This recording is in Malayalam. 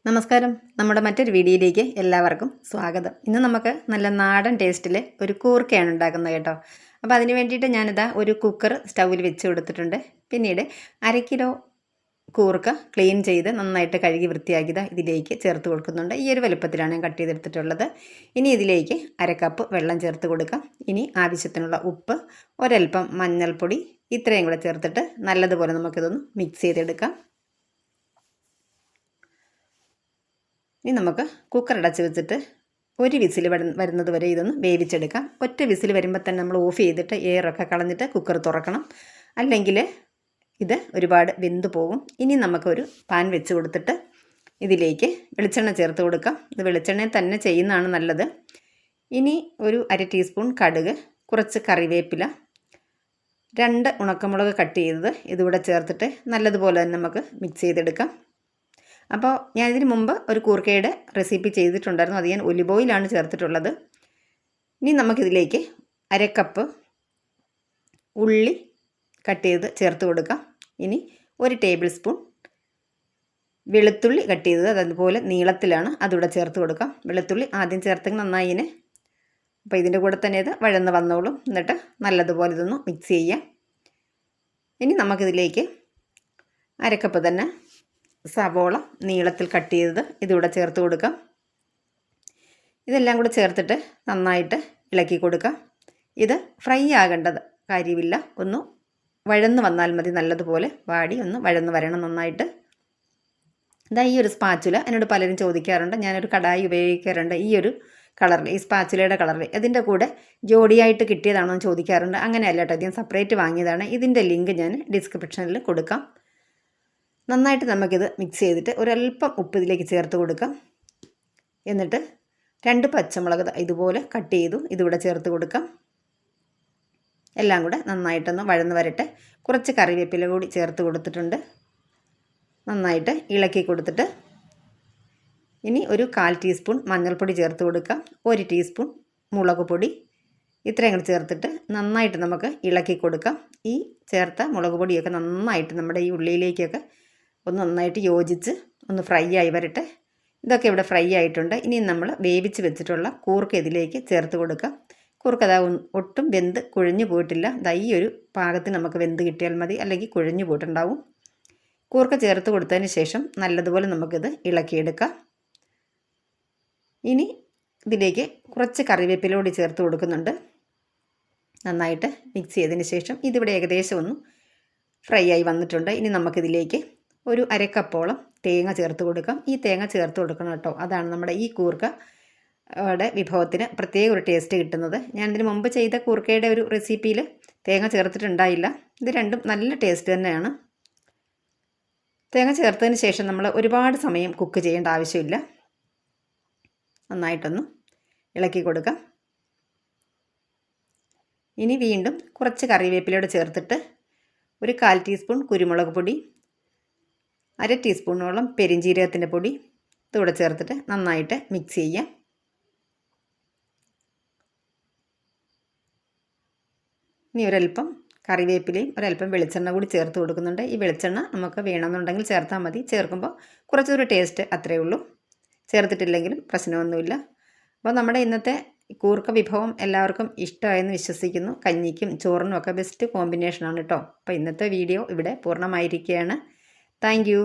നമസ്കാരം. നമ്മുടെ മറ്റൊരു വീഡിയോയിലേക്ക് എല്ലാവർക്കും സ്വാഗതം. ഇന്ന് നമുക്ക് നല്ല നാടൻ ടേസ്റ്റിൽ ഒരു കൂർക്കയാണ് ഉണ്ടാക്കുന്നത് കേട്ടോ. അപ്പോൾ അതിന് വേണ്ടിയിട്ട് ഞാനിതാ ഒരു കുക്കർ സ്റ്റൗവിൽ വെച്ച് കൊടുത്തിട്ടുണ്ട്. പിന്നീട് 1/2 കിലോ കൂർക്ക ക്ലീൻ ചെയ്ത് നന്നായിട്ട് കഴുകി വൃത്തിയാക്കിയത് ഇതിലേക്ക് ചേർത്ത് കൊടുക്കുന്നുണ്ട്. ഈ ഒരു വലുപ്പത്തിലാണ് ഞാൻ കട്ട് ചെയ്തെടുത്തിട്ടുള്ളത്. ഇനി ഇതിലേക്ക് 1/2 കപ്പ് വെള്ളം ചേർത്ത് കൊടുക്കാം. ഇനി ആവശ്യത്തിനുള്ള ഉപ്പ്, ഒരൽപ്പം മഞ്ഞൾപ്പൊടി, ഇത്രയും കൂടെ ചേർത്തിട്ട് നല്ലതുപോലെ നമുക്കിതൊന്ന് മിക്സ് ചെയ്തെടുക്കാം. ഇനി നമുക്ക് കുക്കർ അടച്ച് വെച്ചിട്ട് ഒരു വിസിൽ വരുന്നത് വരെ ഇതൊന്ന് വേവിച്ചെടുക്കാം. ഒറ്റ വിസിൽ വരുമ്പോൾ തന്നെ നമ്മൾ ഓഫ് ചെയ്തിട്ട് എയറൊക്കെ കളഞ്ഞിട്ട് കുക്കർ തുറക്കണം, അല്ലെങ്കിൽ ഇത് ഒരുപാട് വെന്ത് പോകും. ഇനി നമുക്കൊരു പാൻ വെച്ച് കൊടുത്തിട്ട് ഇതിലേക്ക് വെളിച്ചെണ്ണ ചേർത്ത് കൊടുക്കാം. ഇത് വെളിച്ചെണ്ണയിൽ തന്നെ ചെയ്യുന്നതാണ് നല്ലത്. ഇനി ഒരു 1/2 ടീസ്പൂൺ കടുക്, കുറച്ച് കറിവേപ്പില, 2 ഉണക്കമുളക് കട്ട് ചെയ്തത് ഇതുകൂടെ ചേർത്തിട്ട് നല്ലതുപോലെ തന്നെ നമുക്ക് മിക്സ് ചെയ്തെടുക്കാം. അപ്പോൾ ഞാൻ ഇതിന് മുമ്പ് ഒരു കൂർക്കയുടെ റെസിപ്പി ചെയ്തിട്ടുണ്ടായിരുന്നു. അത് ഞാൻ ഒലിവ് ഓയിലാണ് ചേർത്തിട്ടുള്ളത്. ഇനി നമുക്കിതിലേക്ക് 1/2 കപ്പ് ഉള്ളി കട്ട് ചെയ്ത് ചേർത്ത് കൊടുക്കാം. ഇനി 1 ടേബിൾ സ്പൂൺ വെളുത്തുള്ളി കട്ട് ചെയ്തത് അതുപോലെ നീളത്തിലാണ്, അതുകൂടെ ചേർത്ത് കൊടുക്കാം. വെളുത്തുള്ളി ആദ്യം ചേർത്തെങ്കിൽ നന്നായിനെ. അപ്പോൾ ഇതിൻ്റെ കൂടെ തന്നെ ഇത് വഴന്ന് വന്നോളും. എന്നിട്ട് നല്ലതുപോലെ ഇതൊന്ന് മിക്സ് ചെയ്യാം. ഇനി നമുക്കിതിലേക്ക് 1/2 കപ്പ് തന്നെ സവോള നീളത്തിൽ കട്ട് ചെയ്തത് ഇതുകൂടെ ചേർത്ത് കൊടുക്കാം. ഇതെല്ലാം കൂടെ ചേർത്തിട്ട് നന്നായിട്ട് ഇളക്കി കൊടുക്കാം. ഇത് ഫ്രൈ ആകേണ്ടത് കാര്യമില്ല, ഒന്ന് വഴന്ന് വന്നാൽ മതി. നല്ലതുപോലെ വാടി ഒന്ന് വഴന്ന് വരണം നന്നായിട്ട്. ഇതാ ഈ ഒരു സ്പാച്ചുല എന്നോട് പലരും ചോദിക്കാറുണ്ട്. ഞാനൊരു കടായി ഉപയോഗിക്കാറുണ്ട് ഈ ഒരു കളറിൽ, ഈ സ്പാച്ചുലയുടെ കളറിൽ. ഇതിൻ്റെ കൂടെ ജോഡിയായിട്ട് കിട്ടിയതാണോ എന്ന് ചോദിക്കാറുണ്ട്. അങ്ങനെയല്ല കേട്ടോ, ഞാൻ സെപ്പറേറ്റ് വാങ്ങിയതാണ്. ഇതിൻ്റെ ലിങ്ക് ഞാൻ ഡിസ്ക്രിപ്ഷനിൽ കൊടുക്കാം. നന്നായിട്ട് നമുക്കിത് മിക്സ് ചെയ്തിട്ട് ഒരല്പം ഉപ്പ് ഇതിലേക്ക് ചേർത്ത് കൊടുക്കാം. എന്നിട്ട് 2 പച്ചമുളക് ഇതുപോലെ കട്ട് ചെയ്തു ഇതിവിടെ ചേർത്ത് കൊടുക്കാം. എല്ലാം കൂടെ നന്നായിട്ടൊന്ന് വഴന്ന് വരട്ടെ. കുറച്ച് കറിവേപ്പില കൂടി ചേർത്ത് കൊടുത്തിട്ടുണ്ട്. നന്നായിട്ട് ഇളക്കി കൊടുത്തിട്ട് ഇനി ഒരു 1/4 ടീസ്പൂൺ മഞ്ഞൾപ്പൊടി ചേർത്ത് കൊടുക്കാം. 1 ടീസ്പൂൺ മുളക് പൊടി, ഇത്രയും കൂടി ചേർത്തിട്ട് നന്നായിട്ട് നമുക്ക് ഇളക്കി കൊടുക്കാം. ഈ ചേർത്ത മുളക് പൊടിയൊക്കെ നന്നായിട്ട് നമ്മുടെ ഈ ഉള്ളിയിലേക്കൊക്കെ ഒന്ന് നന്നായിട്ട് യോജിച്ച് ഒന്ന് ഫ്രൈ ആയി വരട്ടെ. ഇതൊക്കെ ഇവിടെ ഫ്രൈ ആയിട്ടുണ്ട്. ഇനി നമ്മൾ വേവിച്ച് വെച്ചിട്ടുള്ള കൂർക്ക ഇതിലേക്ക് ചേർത്ത് കൊടുക്കാം. കൂർക്ക അതാ ഒട്ടും വെന്ത് കുഴഞ്ഞു പോയിട്ടില്ല. ഈ ഒരു പാകത്തിന് നമുക്ക് വെന്ത് കിട്ടിയാൽ മതി, അല്ലെങ്കിൽ കുഴഞ്ഞു പോയിട്ടുണ്ടാവും. കൂർക്ക ചേർത്ത് കൊടുത്തതിന് ശേഷം നല്ലതുപോലെ നമുക്കിത് ഇളക്കിയെടുക്കാം. ഇനി ഇതിലേക്ക് കുറച്ച് കറിവേപ്പില കൂടി ചേർത്ത് കൊടുക്കുന്നുണ്ട്. നന്നായിട്ട് മിക്സ് ചെയ്തതിന് ശേഷം ഇതിവിടെ ഏകദേശം ഒന്ന് ഫ്രൈ ആയി വന്നിട്ടുണ്ട്. ഇനി നമുക്കിതിലേക്ക് ഒരു 1/2 കപ്പോളം തേങ്ങ ചേർത്ത് കൊടുക്കാം. ഈ തേങ്ങ ചേർത്ത് കൊടുക്കണം കേട്ടോ, അതാണ് നമ്മുടെ ഈ കൂർക്കയുടെ വിഭവത്തിന് പ്രത്യേക ഒരു ടേസ്റ്റ് കിട്ടുന്നത്. ഞാൻ ഇതിന് മുമ്പ് ചെയ്ത കൂർക്കയുടെ ഒരു റെസിപ്പിയിൽ തേങ്ങ ചേർത്തിട്ടുണ്ടായില്ല. ഇത് രണ്ടും നല്ല ടേസ്റ്റ് തന്നെയാണ്. തേങ്ങ ചേർത്തതിന് ശേഷം നമ്മൾ ഒരുപാട് സമയം കുക്ക് ചെയ്യേണ്ട ആവശ്യമില്ല. നന്നായിട്ടൊന്ന് ഇളക്കി കൊടുക്കാം. ഇനി വീണ്ടും കുറച്ച് കറിവേപ്പിലയോട് ചേർത്തിട്ട് ഒരു 1/4 ടീസ്പൂൺ കുരുമുളക് പൊടി, 1/2 ടീസ്പൂണോളം പെരിഞ്ജീരകത്തിൻ്റെ പൊടി ഇതുകൂടെ ചേർത്തിട്ട് നന്നായിട്ട് മിക്സ് ചെയ്യാം. ഇനി ഒരല്പം കറിവേപ്പിലയും ഒരല്പം വെളിച്ചെണ്ണ കൂടി ചേർത്ത് കൊടുക്കുന്നുണ്ട്. ഈ വെളിച്ചെണ്ണ നമുക്ക് വേണമെന്നുണ്ടെങ്കിൽ ചേർത്താൽ മതി. ചേർക്കുമ്പോൾ കുറച്ചൊരു ടേസ്റ്റ് അത്രയേ ഉള്ളൂ. ചേർത്തിട്ടില്ലെങ്കിലും പ്രശ്നമൊന്നുമില്ല. അപ്പോൾ നമ്മുടെ ഇന്നത്തെ കൂർക്ക വിഭവം എല്ലാവർക്കും ഇഷ്ടമായെന്ന് വിശ്വസിക്കുന്നു. കഞ്ഞിക്കും ചോറിനും ഒക്കെ ബെസ്റ്റ് കോമ്പിനേഷനാണ് കേട്ടോ. അപ്പോൾ ഇന്നത്തെ വീഡിയോ ഇവിടെ പൂർണ്ണമായിരിക്കുകയാണ്. Thank you.